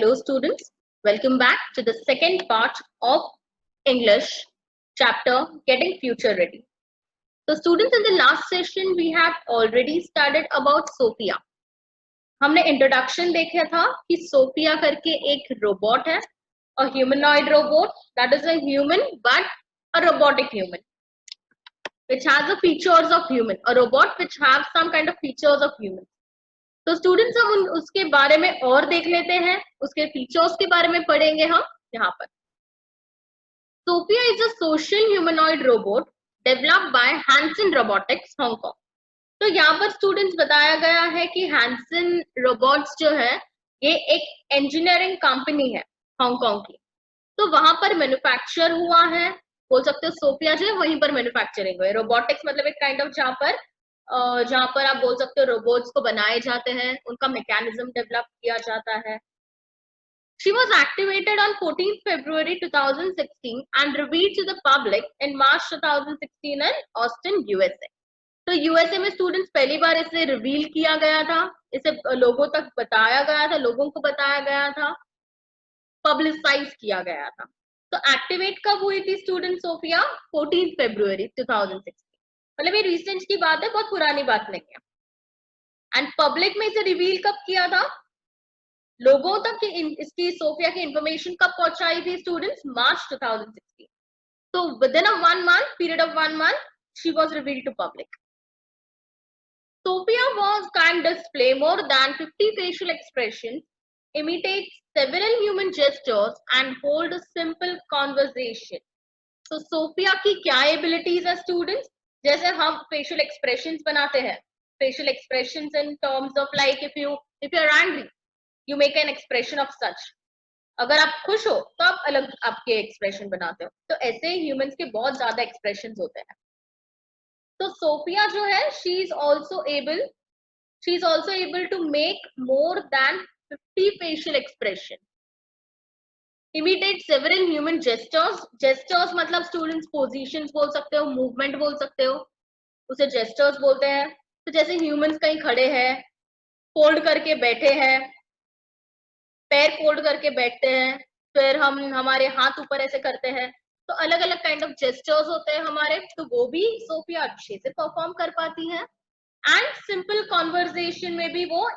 Hello students, welcome back to the second part of English chapter Getting Future Ready. So students, in the last session we have already studied about Sophia. हमने introduction देखा था कि Sophia करके एक robot है, a humanoid robot that is a human but a robotic human which has the features of human, a robot which has some kind of features of human. तो students हम उसके बारे में और देख लेते हैं, उसके फीचर्स के बारे में पढ़ेंगे हम यहाँ पर। Sophia is a social humanoid robot developed by Hanson Robotics Hong Kong. तो यहाँ पर स्टूडेंट्स बताया गया है कि हैंसन रोबोट्स जो है ये एक इंजीनियरिंग कंपनी है हांगकांग की। तो वहां पर मैन्युफैक्चर हुआ है, बोल सकते हो सोफिया जो है वहीं पर मैन्युफैक्चरिंग हुआ है। रोबोटिक्स मतलब एक काइंड ऑफ जहां पर आप बोल सकते हो रोबोट्स को बनाए जाते हैं, उनका मैकेनिज्म डेवलप किया जाता है। She was activated on 14th February 2016 and revealed to the public in March 2016 in Austin, USA. तो यूएसए में स्टूडेंट्स पहली बार इसे रिवील किया गया था, इसे लोगों तक बताया गया था, लोगों को बताया गया था, पब्लिसाइज किया गया था। तो एक्टिवेट कब हुई थी स्टूडेंट सोफिया? 14 फरवरी 2016। मतलब ये रिसेंट की बात है, बहुत पुरानी बात नहीं है। एंड पब्लिक में इसे रिवील कब किया था, लोगों तक इसकी सोफिया की इंफॉर्मेशन कब पहुंचाई थी स्टूडेंट्स? मार्च 2016। तो within a 1 month period of 1 month she was revealed to public. Sophia can display more than 50 facial expressions, imitate several human gestures and hold a simple conversation. तो Sophia की क्या abilities है students? जैसे हम facial expressions बनाते हैं, facial expressions in terms of like if you are angry you make an expression of such. अगर आप खुश हो तो आप अलग आपके एक्सप्रेशन बनाते हो। तो ऐसे ह्यूमंस के बहुत ज्यादा एक्सप्रेशंस होते हैं। तो सोफिया जो है she is also able to make more than 50 facial expression, imitate several human gestures मतलब स्टूडेंट्स पोजीशंस बोल सकते हो, मूवमेंट बोल सकते हो, उसे जेस्टर्स बोलते हैं। तो जैसे ह्यूमंस कहीं खड़े हैं, फोल्ड करके बैठे हैं, पैर फोल्ड करके बैठते हैं, फिर हम हमारे हाथ ऊपर ऐसे करते हैं, तो अलग अलग काइंड ऑफ जेस्टर्स होते हैं हमारे, तो वो भी सोफिया अच्छे से परफॉर्म कर पाती है। एंड सिंपल कॉन्वर्जेशन में भी वो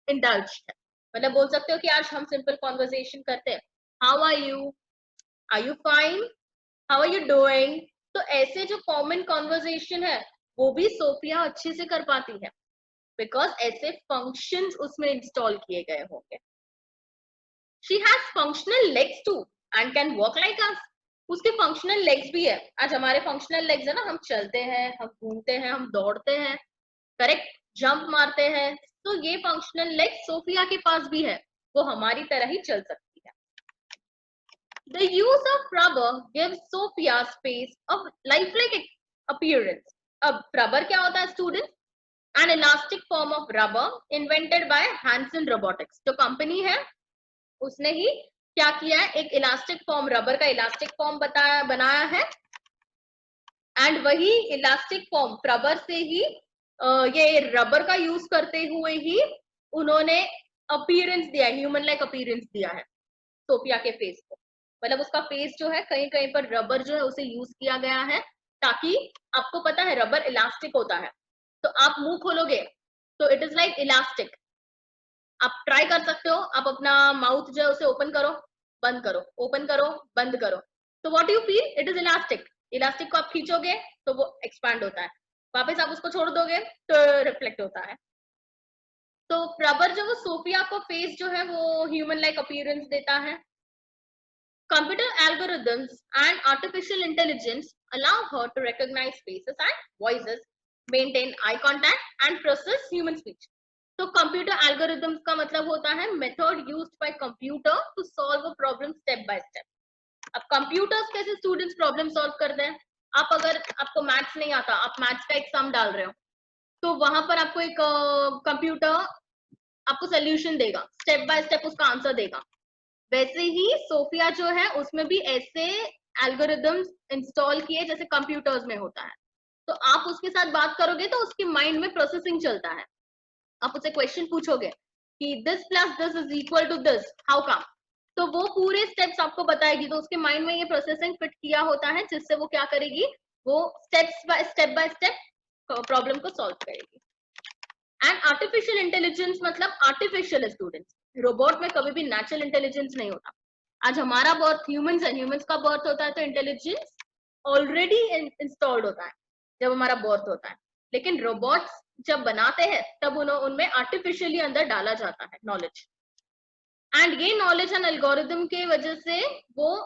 इंडल्ज है, मतलब बोल सकते हो कि आज हम सिंपल कॉन्वर्जेशन करते हैं, how are you fine, how are you doing. तो ऐसे जो कॉमन कॉन्वर्जेशन है वो भी सोफिया अच्छे से कर पाती है, बिकॉज ऐसे फंक्शंस उसमें इंस्टॉल किए गए होंगे। She has functional legs too and can walk like us. उसके फंक्शनल लेग्स भी है। आज हमारे फंक्शनल लेग्स है ना, हम चलते हैं, हम घूमते हैं, हम दौड़ते हैं, करेक्ट, जंप मारते हैं। तो ये फंक्शनल लेग्स सोफिया के पास भी है, वो हमारी तरह ही चल सकती है। The use of rubber gives Sophia's face a lifelike appearance. अब रबर क्या होता है student? An elastic form of rubber invented by Hanson Robotics. जो कंपनी है उसने ही क्या किया है, एक इलास्टिक फॉर्म, रबर का इलास्टिक फॉर्म बनाया है। एंड वही इलास्टिक फॉर्म रबर से ही ये रबर का यूज करते हुए ही उन्होंने अपीयरेंस दिया है, ह्यूमन लाइक अपीयरेंस दिया है सोफिया के फेस को। मतलब उसका फेस जो है कहीं कहीं पर रबर जो है उसे यूज किया गया है, ताकि आपको पता है रबर इलास्टिक होता है, तो आप मुंह खोलोगे तो इट इज लाइक इलास्टिक। आप ट्राई कर सकते हो, आप अपना माउथ जो है उसे ओपन करो बंद करो, ओपन करो बंद करो, तो what you feel, it is elastic. Elastic को आप खींचोगे तो वो एक्सपैंड होता है, वापस आप उसको छोड़ दोगे तो रिफ्लेक्ट होता है। तो रबर जो वो सोफिया को फेस जो है वो ह्यूमन लाइक अपीयरेंस देता है। Computer algorithms and artificial intelligence allow her to recognize faces and voices, maintain eye contact and process human speech. तो कंप्यूटर एल्गोरिथम्स का मतलब होता है method used by computer to solve a problem step by step. अब computers कैसे students problem solve करते हैं? आप अगर आपको मैथ्स नहीं आता, आप मैथ्स का एक सम डाल रहे हो, तो वहां पर आपको एक कंप्यूटर आपको सोल्यूशन देगा, स्टेप बाय स्टेप उसका आंसर देगा। वैसे ही सोफिया जो है उसमें भी ऐसे एल्गोरिथम्स इंस्टॉल किए जैसे कंप्यूटर्स में होता है। तो आप उसके साथ बात करोगे तो उसके माइंड में प्रोसेसिंग चलता है, आप उससे क्वेश्चन पूछोगे कि this plus this is equal to this, how come, तो वो पूरे स्टेप्स आपको बताएगी, तो उसके माइंड में ये प्रोसेसिंग फिट किया होता है जिससे वो क्या करेगी, वो स्टेप बाय स्टेप प्रॉब्लम को सॉल्व करेगी। एंड आर्टिफिशियल इंटेलिजेंस मतलब आर्टिफिशियल है स्टूडेंट्स, रोबोट में कभी भी नेचुरल इंटेलिजेंस नहीं होता। आज हमारा बर्थ ह्यूमंस है, ह्यूमंस का बर्थ होता है तो इंटेलिजेंस ऑलरेडी इंस्टॉल्ड होता है जब हमारा बर्थ होता है, लेकिन रोबोट्स जब बनाते हैं तब उनमें आर्टिफिशियली अंदर डाला जाता है नॉलेज, एंड ये नॉलेज एंड एल्गोरिथम के वजह से वो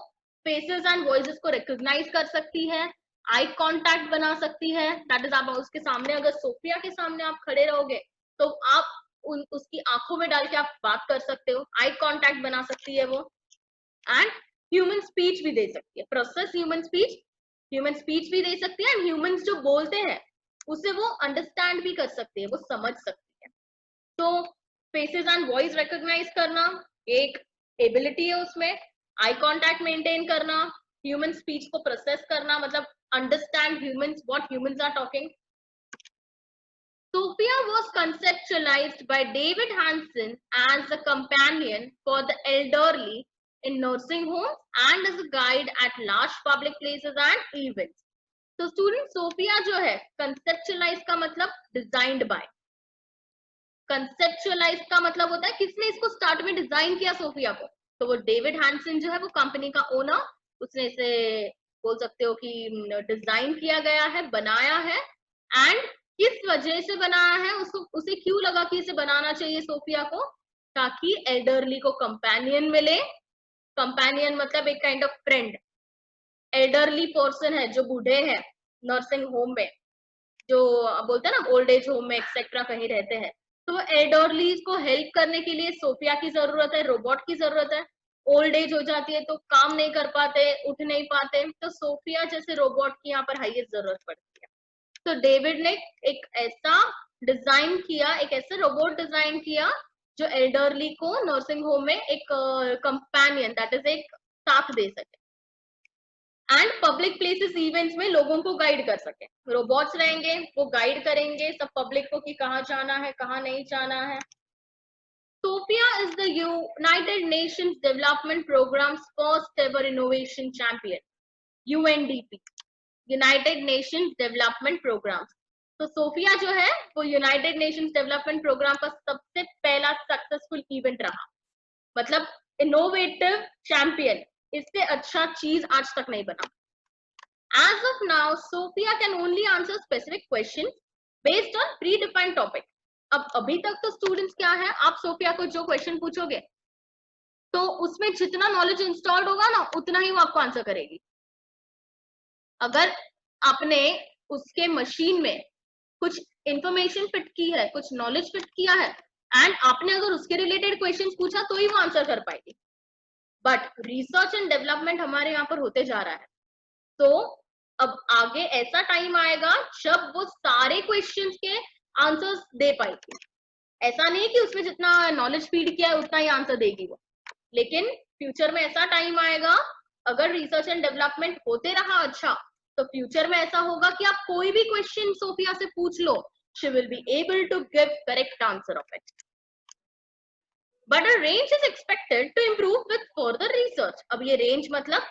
फेसेस एंड वॉइसेस को रिकॉग्नाइज कर सकती है, आई कांटेक्ट बना सकती है, दैट इज आप उसके सामने अगर सोफिया के सामने आप खड़े रहोगे तो आप उसकी आंखों में डाल के आप बात कर सकते हो, आई कांटेक्ट बना सकती है वो, एंड ह्यूमन स्पीच भी दे सकती है, प्रोसेस ह्यूमन स्पीच भी दे सकती है, एंड ह्यूमंस जो बोलते हैं उसे वो अंडरस्टैंड भी कर सकती है, वो समझ सकती है। तो फेसेस एंड वॉइस रिकॉग्नाइज करना एक एबिलिटी है उसमें, आई कांटेक्ट मेंटेन करना, ह्यूमन स्पीच को प्रोसेस करना मतलब understand humans what humans are talking. Sophia was conceptualized by David Hansen as a companion for the elderly in nursing homes and as a guide at large public places and events. तो student Sophia जो है conceptualise का मतलब designed bye, conceptualise का मतलब होता है किसने इसको स्टार्ट में डिजाइन किया सोफिया को, तो वो डेविड हैंसन जो है वो कंपनी का ओनर, उसने इसे बोल सकते हो कि डिजाइन किया गया है, बनाया है, एंड किस वजह से बनाया है, उसे क्यों लगा कि इसे बनाना चाहिए सोफिया को, ताकि एल्डरली को कंपेनियन मिले, कंपेनियन मतलब एक kind of friend, elderly person है जो बूढ़े हैं नर्सिंग होम में, जो बोलते हैं ना ओल्ड एज होम में एक्सेट्रा कहीं रहते हैं, तो एल्डरली को हेल्प करने के लिए सोफिया की जरूरत है, रोबोट की जरूरत है, ओल्ड एज हो जाती है तो काम नहीं कर पाते, उठ नहीं पाते, तो सोफिया जैसे रोबोट की यहाँ पर हाईएस्ट जरूरत पड़ती है। तो डेविड ने एक ऐसा डिजाइन किया, एक ऐसा रोबोट डिजाइन किया जो एल्डरली को नर्सिंग होम में एक कंपेनियन दैट इज एक साथ दे सके, एंड पब्लिक प्लेसेस इवेंट्स में लोगों को गाइड कर सके, रोबोट्स रहेंगे वो गाइड करेंगे सब पब्लिक को कि कहाँ जाना है कहाँ नहीं जाना है। Sophia is the United Nations Development Programme's first ever innovation champion, UNDP, United Nations Development Program। तो सोफिया जो है वो यूनाइटेड नेशंस डेवलपमेंट प्रोग्राम का सबसे पहला सक्सेसफुल इवेंट रहा, मतलब इनोवेटिव चैंपियन, इससे अच्छा चीज आज तक नहीं बना। As of now, Sophia can only answer specific questions based on predefined topic. अब अभी तक तो स्टूडेंट्स क्या है, आप सोफिया को जो क्वेश्चन पूछोगे तो उसमें जितना नॉलेज इंस्टॉल्ड होगा ना उतना ही वो आपको आंसर करेगी। अगर आपने उसके मशीन में कुछ इंफॉर्मेशन फिट की है, कुछ नॉलेज फिट किया है, एंड आपने अगर उसके रिलेटेड क्वेश्चन पूछा तो ही वो आंसर कर पाएगी। बट रिसर्च एंड डेवलपमेंट हमारे यहाँ पर होते जा रहा है, तो अब आगे ऐसा टाइम आएगा जब वो सारे क्वेश्चंस के आंसर्स दे पाएगी। ऐसा नहीं कि उसमें जितना नॉलेज फीड किया है उतना ही आंसर देगी वो, लेकिन फ्यूचर में ऐसा टाइम आएगा अगर रिसर्च एंड डेवलपमेंट होते रहा अच्छा, तो फ्यूचर में ऐसा होगा कि आप कोई भी क्वेश्चन सोफिया से पूछ लो, she will be able to give correct answer of it, but a range is expected to improve with further research. अब ये रेंज मतलब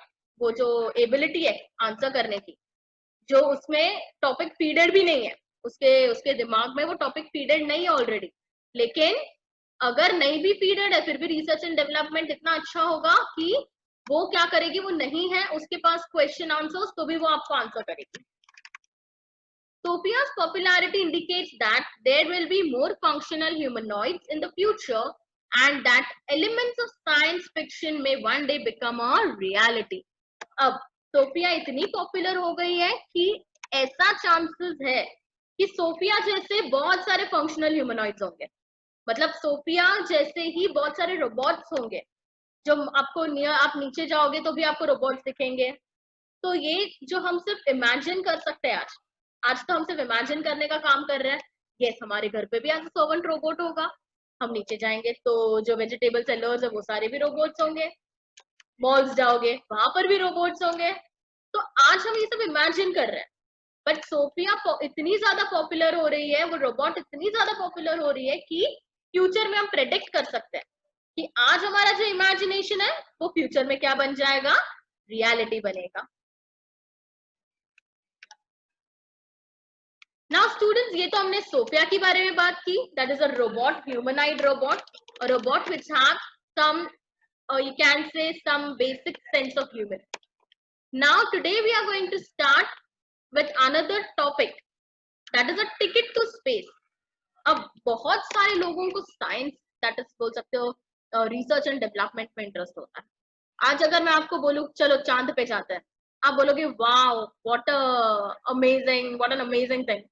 वो जो एबिलिटी है आंसर करने की, जो उसमें टॉपिक फीडेड भी नहीं है, उसके दिमाग में वो टॉपिक फीडेड नहीं है ऑलरेडी, लेकिन अगर नहीं भी फीडेड है फिर भी रिसर्च एंड डेवलपमेंट इतना अच्छा होगा कि वो क्या करेगी, वो नहीं है उसके पास क्वेश्चन आंसर्स तो भी वो आपको आंसर करेगी। Sophia's popularity indicates that there will be more functional humanoids in the future and that elements of science fiction may one day become a reality. अब सोफिया इतनी पॉपुलर हो गई है कि ऐसा चांसेस है कि सोफिया जैसे बहुत सारे फंक्शनल ह्यूमनॉइड्स होंगे, मतलब सोफिया जैसे ही बहुत सारे रोबोट्स होंगे जो आपको आप नीचे जाओगे तो भी आपको रोबोट्स दिखेंगे। तो ये जो हम सिर्फ इमेजिन कर सकते हैं आज तो हम सिर्फ इमेजिन करने का काम कर रहे हैं। यस, हमारे घर पे भी आज सर्वेंट रोबोट होगा, हम नीचे जाएंगे तो जो वेजिटेबल सेलर्स है वो सारे भी रोबोट्स होंगे, मॉल्स जाओगे वहां पर भी रोबोट्स होंगे। तो आज हम ये सब इमेजिन कर रहे हैं, बट सोफिया इतनी ज्यादा पॉपुलर हो रही है, वो रोबोट इतनी ज्यादा पॉपुलर हो रही है कि फ्यूचर में हम प्रेडिक्ट कर सकते हैं कि आज हमारा जो इमेजिनेशन है वो फ्यूचर में क्या बन जाएगा, रियलिटी बनेगा। नाउ स्टूडेंट्स, ये तो हमने सोफिया के बारे में बात की, that is a robot, humanoid robot, a robot which have some, or you can say some basic sense of humor. Now today we are going to start with another topic, that is a ticket to space. अब बहुत सारे लोगों को science, that is बोल सकते हो research and development में interest होता है। आज अगर मैं आपको बोलूं चलो चांद पे जाते हैं, आप बोलोगे wow what amazing, what an amazing thing,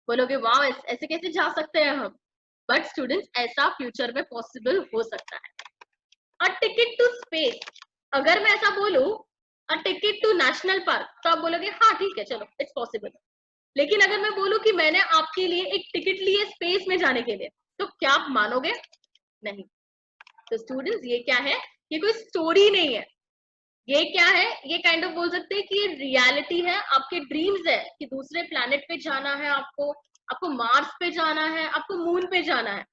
बोलोगे वाओ ऐसे कैसे जा सकते हैं हम। बट स्टूडेंट्स, ऐसा फ्यूचर में पॉसिबल हो सकता है। अ टिकट टू स्पेस, अगर मैं ऐसा बोलूं a ticket to national park, तो आप बोलोगे हाँ ठीक है चलो इट्स पॉसिबल। लेकिन अगर मैं बोलूं कि मैंने आपके लिए एक टिकट ली है स्पेस में जाने के लिए, तो क्या आप मानोगे? नहीं। तो स्टूडेंट्स, ये क्या है, ये कोई स्टोरी नहीं है, ये क्या है, ये काइंड ऑफ बोल सकते हैं कि ये रियलिटी है, आपके ड्रीम्स है कि दूसरे प्लैनेट पे जाना है आपको, आपको मार्स पे जाना है, आपको मून पे जाना है,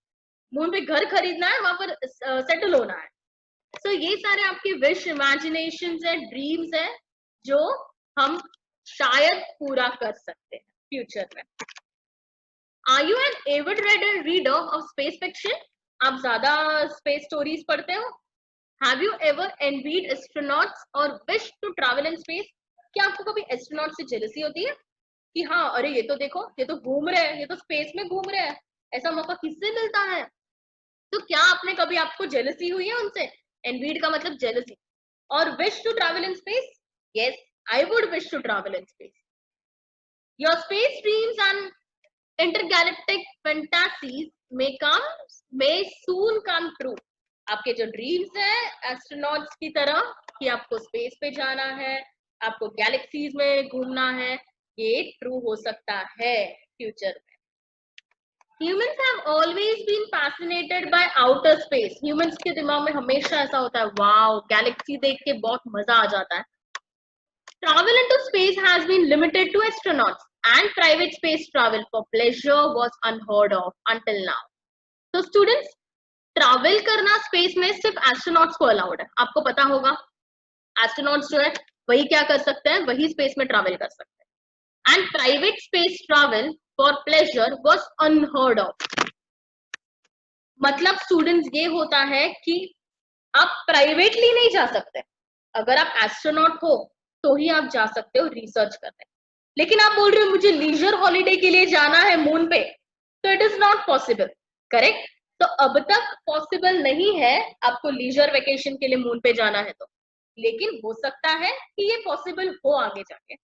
मून पे घर खरीदना है, वहां पर सेटल होना है। सो ये सारे आपके विश, इमेजिनेशंस है, ड्रीम्स है, जो हम शायद पूरा कर सकते हैं फ्यूचर में। Are you an avid reader of space fiction? आप ज्यादा स्पेस स्टोरीज पढ़ते हो? Have you ever envied astronauts और wish to travel in space? क्या आपको कभी एस्ट्रोनॉट से जेलसी होती है कि हाँ अरे ये तो देखो, ये तो घूम रहे हैं, ये तो स्पेस में घूम रहे हैं, ऐसा मौका किससे मिलता है? तो क्या आपने कभी, आपको जेलसी हुई है उनसे? एनवीड का मतलब जेलसी। और wish to travel in space? Yes, I would wish to travel in space. Your space dreams and intergalactic fantasies may soon come true. आपके जो ड्रीम्स हैं एस्ट्रोनॉट्स की तरह कि आपको स्पेस पे जाना है, आपको गैलेक्सीज में घूमना है, ये ट्रू हो सकता है फ्यूचर में। Humans have always been fascinated by outer space. Humans के दिमाग में हमेशा ऐसा होता है वाओ गैलेक्सी देख के बहुत मजा आ जाता है। Travel into space has been limited to astronauts, and private space travel for pleasure was unheard of until now. तो स्टूडेंट्स, ट्रैवल करना स्पेस में सिर्फ एस्ट्रोनॉट्स को अलाउड है, आपको पता होगा। एस्ट्रोनॉट्स जो है वही क्या कर सकते हैं, वही स्पेस में ट्रैवल कर सकते हैं। And private space travel for pleasure was unheard of. मतलब स्टूडेंट्स, ये होता है कि आप प्राइवेटली नहीं जा सकते, अगर आप एस्ट्रोनॉट हो तो ही आप जा सकते हो रिसर्च करने। लेकिन आप बोल रहे हो मुझे लीजर हॉलीडे के लिए जाना है मून पे, तो it is not possible, correct? तो अब तक पॉसिबल नहीं है आपको लीजर वेकेशन के लिए मून पे जाना है तो, लेकिन हो सकता है कि ये पॉसिबल हो आगे जाके।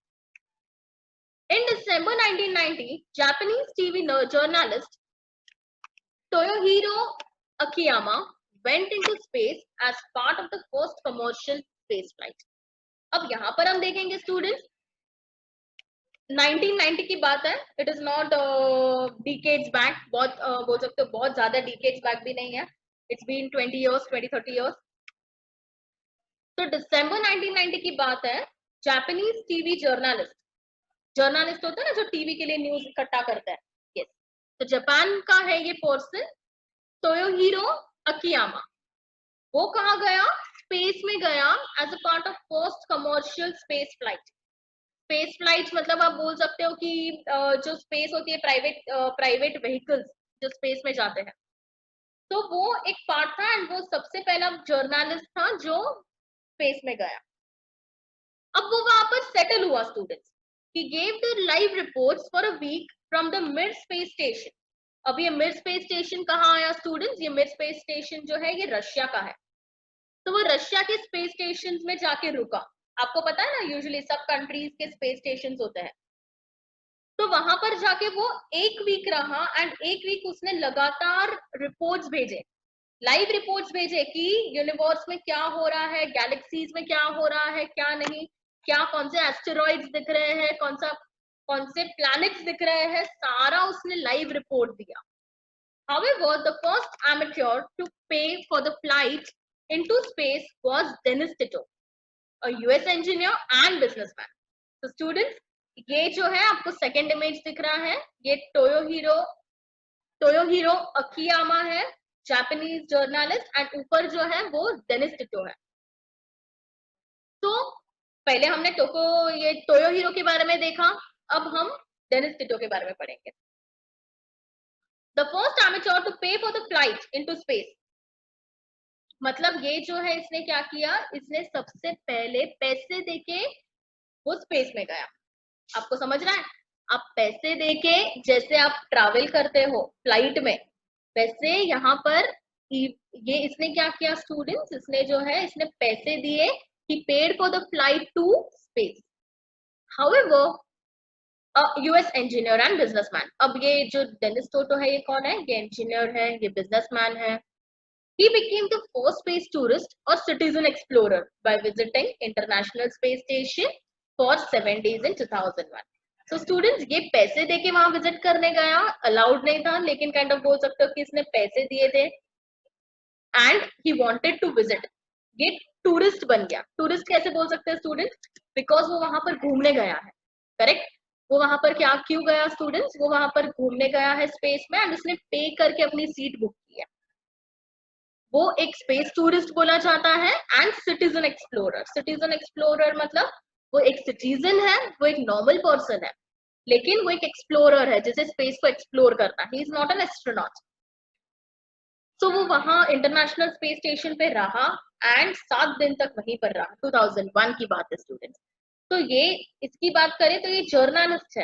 इन December 1990, Japanese TV journalist Toyohiro Akiyama went into space as part of the first commercial space flight. अब यहाँ पर हम देखेंगे स्टूडेंट्स, 1990 की बात है, it is not decades back, बहुत बोल सकते हो बहुत ज्यादा डिकेड्स बैक भी नहीं है, इट्स बीन 20 इयर्स, 20-30 इयर्स। तो दिसंबर 1990 की बात है, जापानीज टीवी जर्नलिस्ट, जर्नलिस्ट होता है ना जो टीवी के लिए न्यूज इकट्ठा करता है, यस, तो जापान का है ये पर्सन टोयोहिरो अकियामा। वो कहाँ गया? स्पेस में गया as a part of first commercial space flight. Space flight मतलब आप बोल सकते हो कि जो स्पेस होती है, प्राइवेट व्हीकल्स जो स्पेस में जाते हैं, तो वो एक पार्ट था एंड वो सबसे पहला जर्नलिस्ट था जो स्पेस में गया। अब वो वहां पर सेटल हुआ students, he gave the live reports for a week from the mid space station. अब ये मिड स्पेस स्टेशन कहाँ आया स्टूडेंट्स? ये मिड स्पेस स्टेशन जो है ये रशिया का है। तो वो रशिया के स्पेस स्टेशन में जाके रुका। आपको पता है ना यूजुअली सब कंट्रीज के स्पेस स्टेशन होते हैं, तो वहां पर जाके वो एक वीक रहा एंड एक वीक उसने लगातार रिपोर्ट्स भेजे, लाइव रिपोर्ट्स भेजे कि यूनिवर्स में क्या हो रहा है, गैलेक्सीज में क्या हो रहा है, क्या नहीं, क्या कौन से एस्टेरॉइड्स दिख रहे हैं, कौन से प्लैनेट्स दिख रहे हैं, सारा उसने लाइव रिपोर्ट दिया। However, the first amateur to pay for the flight into space was Dennis Tito, a US engineer and businessman. So students, ये जो है आपको सेकेंड इमेज दिख रहा है, ये टोयोहिरो अकियामा है, जापानीज जर्नलिस्ट, एंड ऊपर जो है वो डेनिस टिटो है। तो पहले हमने टोयो हीरो के बारे में देखा, अब हम डेनिस टिटो के बारे में पढ़ेंगे। द फर्स्ट amateur टू पे for the flight into space, मतलब ये जो है इसने क्या किया, इसने सबसे पहले पैसे देके वो स्पेस में गया। आपको समझ रहा है, आप पैसे देके जैसे आप ट्रैवल करते हो फ्लाइट में, वैसे यहाँ पर ये इसने क्या किया स्टूडेंट्स, इसने जो है इसने पैसे दिए, he paid for the flight to space. However, a US engineer and businessman, अब ये जो डेनिस टोटो है ये कौन है, ये इंजीनियर है, ये बिजनेसमैन है। He became the first space tourist or citizen explorer by visiting International Space Station for 7 days in 2001. So students, ये पैसे देके वहां विजिट करने गया, अलाउड नहीं था, लेकिन काइंड ऑफ बोल सकते हो कि इसने पैसे दिए थे and he wanted to visit, ये टूरिस्ट बन गया। टूरिस्ट कैसे बोल सकते हैं स्टूडेंट्स, बिकॉज वो वहां पर घूमने गया है, करेक्ट। वो वहां पर क्या क्यों गया स्टूडेंट्स, वो वहां पर घूमने गया है स्पेस में, एंड उसने पे करके अपनी सीट बुक की है। वो एक स्पेस टूरिस्ट बोला जाता है। And citizen explorer, citizen explorer मतलब वो एक सिटीजन है, वो एक नॉर्मल पर्सन है, लेकिन वो एक एक्सप्लोरर है जिसे स्पेस को एक्सप्लोर करना है। He is not an astronaut. तो वो वहां इंटरनेशनल स्पेस स्टेशन पे रहा एंड 7 दिन तक वहीं पर रहा। 2001 की बात है स्टूडेंट्स। तो ये इसकी बात करें तो ये जर्नलिस्ट है,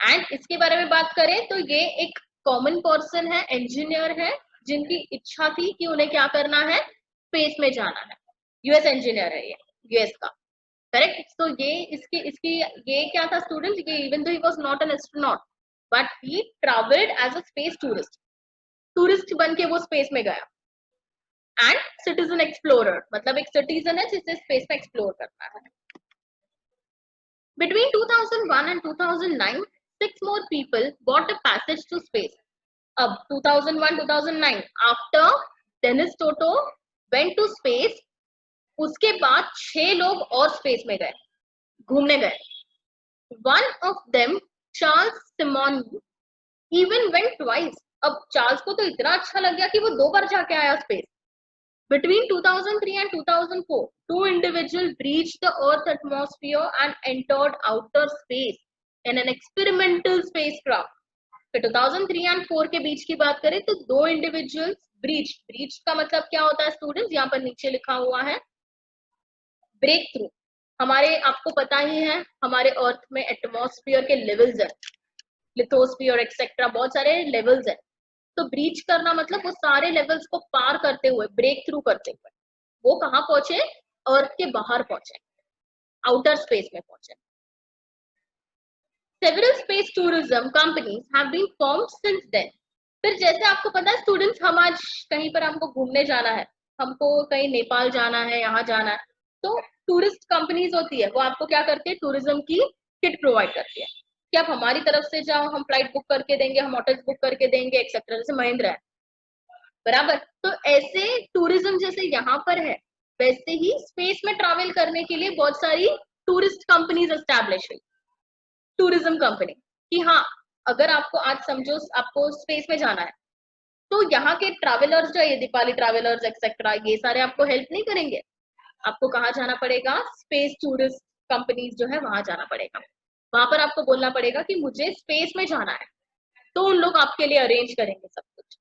एंड इसके बारे में बात करें तो ये एक कॉमन पर्सन है, इंजीनियर है, जिनकी इच्छा थी कि उन्हें क्या करना है, स्पेस में जाना है। यूएस इंजीनियर है ये, यूएस का, करेक्ट। तो ये इसकी इसकी ये क्या था स्टूडेंट्स, ये even though he was not an astronaut but he travelled as a space tourist, tourist बन के वो स्पेस में गया। एंड सिटीजन एक्सप्लोरर मतलब एक सिटीजन है जिसे स्पेस में एक्सप्लोर करना है। Between 2001 and 2009, 6 more people bought a passage to space. अब 2001-2009 after Dennis Toto went to space, उसके बाद 6 लोग और स्पेस में गए, घूमने गए। One of them, Charles Simonyi, even went twice. अब चार्ल्स को तो इतना अच्छा लग गया कि वो 2 बार जाके आया space. Between 2003 and 2004, 2 individuals breached the Earth's atmosphere and entered outer space in an experimental spacecraft. फिर 2003 and 4 के बीच की बात करें तो 2 इंडिविजुअल्स ब्रीच का मतलब क्या होता है स्टूडेंट्स, यहाँ पर नीचे लिखा हुआ है ब्रेक थ्रू। हमारे आपको पता ही है हमारे अर्थ में एटमॉस्फेयर के लेवल्स है, लिथोस्फीयर एक्सेट्रा, बहुत सारे लेवल्स है। तो ब्रीच करना मतलब वो सारे लेवल्स को पार करते हुए, ब्रेक थ्रू करते हुए वो कहाँ पहुंचे, अर्थ के बाहर पहुंचे, आउटर स्पेस में पहुंचे। Several space tourism companies have been formed since then. फिर जैसे आपको पता है स्टूडेंट्स, हम आज कहीं पर हमको घूमने जाना है, हमको कहीं नेपाल जाना है, यहाँ जाना है, तो टूरिस्ट कंपनीज होती है, वो आपको क्या करती है, टूरिज्म की किट प्रोवाइड करती है कि आप हमारी तरफ से जाओ, हम फ्लाइट बुक करके देंगे, हम होटल्स बुक करके देंगे एक्सेट्रा, जैसे महिंद्रा है, बराबर। तो ऐसे टूरिज्म जैसे यहाँ पर है, वैसे ही स्पेस में ट्रैवल करने के लिए बहुत सारी टूरिस्ट कंपनीज एस्टैब्लिश हुई, टूरिज्म कंपनी, कि हाँ अगर आपको आज समझो आपको स्पेस में जाना है, तो यहाँ के ट्रैवलर्स जो है, दीपाली ट्रैवलर्स एक्सेट्रा, ये सारे आपको हेल्प नहीं करेंगे। आपको कहाँ जाना पड़ेगा, स्पेस टूरिस्ट कंपनीज जो है वहां जाना पड़ेगा। वहां पर आपको बोलना पड़ेगा कि मुझे स्पेस में जाना है, तो उन लोग आपके लिए अरेंज करेंगे सब कुछ।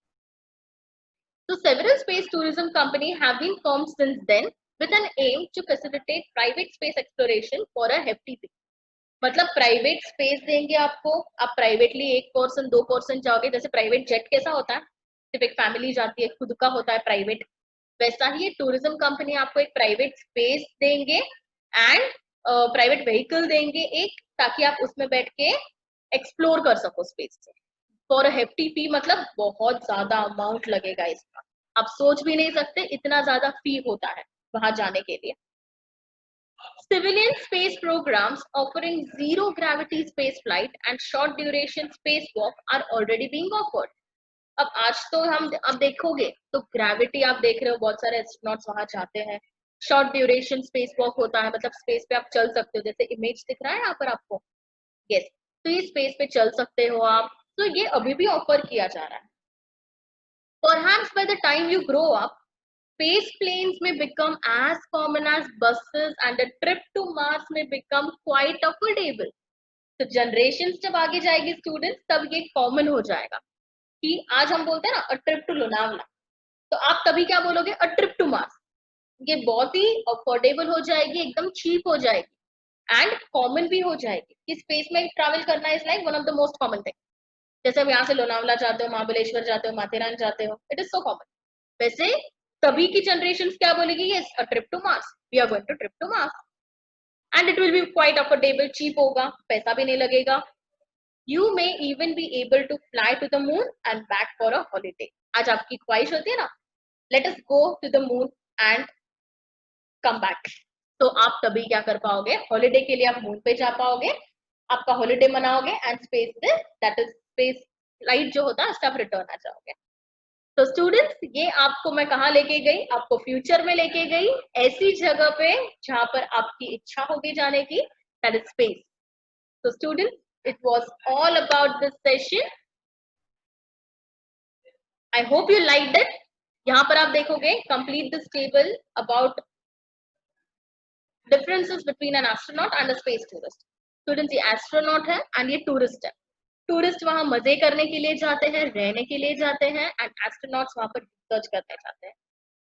So several space tourism companies have been formed since then with an aim to facilitate private space exploration for a hefty fee. मतलब प्राइवेट स्पेस देंगे आपको, आप प्राइवेटली 1 पर्सन 2 पर्सन जाओगे, जैसे प्राइवेट जेट कैसा होता है, सिर्फ एक फैमिली जाती है, खुद का होता है प्राइवेट, वैसा ही टूरिज्म कंपनी आपको एक प्राइवेट स्पेस देंगे एंड प्राइवेट व्हीकल देंगे एक, ताकि आप उसमें बैठ के एक्सप्लोर कर सको स्पेस से फॉर अ हेफ्टी फी, मतलब बहुत ज्यादा अमाउंट लगेगा इसका, आप सोच भी नहीं सकते इतना ज्यादा फी होता है वहां जाने के लिए। Civilian space programs offering zero gravity space flight and short duration spacewalk are already being offered. अब आज तो हम अब देखोगे तो ग्रेविटी आप देख रहे हो, बहुत सारे एस्ट्रोनॉट्स वहां जाते हैं। शॉर्ट ड्यूरेशन स्पेस वॉक होता है, मतलब स्पेस पे आप चल सकते हो, जैसे इमेज दिख रहा है यहाँ पर आपको, यस, तो ये स्पेस पे चल सकते हो आप, तो ये अभी भी ऑफर किया जा रहा है। Perhaps by the time you grow up, space planes may become as common as buses and a trip to Mars may become quite affordable. तो जनरेशन जब आगे जाएगी स्टूडेंट्स, तब ये कॉमन हो जाएगा कि आज हम बोलते हैं ना अ ट्रिप टू लोनावला, तो आप तभी क्या बोलोगे, अ ट्रिप टू मार्स। ये बहुत ही अफोर्डेबल हो जाएगी, एकदम चीप हो जाएगी एंड कॉमन भी हो जाएगी कि स्पेस में ट्रैवल करना is like one of the most common thing. जैसे अब यहाँ से लोनावला जाते हो, महाबलेश्वर जाते हो, माथेरान जाते हो, इट इज सो कॉमन। वैसे तभी की जनरेशन क्या बोलेगी, yes a trip to Mars, we are going to trip to Mars and it will be quite affordable, cheap होगा, पैसा भी नहीं लगेगा। You may even be able to fly to the moon and back for a holiday. आज आपकी ख्वाहिश होती है ना, let us go to the moon and come back. तो आप तभी क्या कर पाओगे, हॉलिडे के लिए आप मून पे जा पाओगे, आपका हॉलिडे मनाओगे एंड स्पेस से दैट इज स्पेस फ्लाइट जो होता है उसका आप रिटर्न आ जाओगे। तो स्टूडेंट्स, ये आपको मैं कहाँ लेके गई, आपको फ्यूचर में लेके गई, ऐसी जगह पे जहां पर आपकी इच्छा होगी जाने की, दैट इज स्पेस। तो students, it was all about this session. I hope you liked it. यहाँ पर आप देखोगे complete this table about differences between an astronaut and a space tourist. Students, ये astronaut है and ये tourist है। Tourist वहां मजे करने के लिए जाते हैं, रहने के लिए जाते हैं एंड एस्ट्रोनॉट्स वहां पर रिसर्च करने जाते हैं।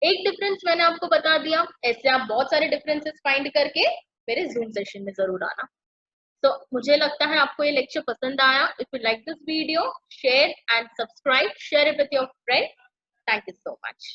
एक डिफरेंस मैंने आपको बता दिया, ऐसे आप बहुत सारे डिफरेंसेस फाइंड करके मेरे जूम सेशन में जरूर आना। तो मुझे लगता है आपको ये लेक्चर पसंद आया। If you like this video, share and subscribe, share it with your friend. Thank you so much.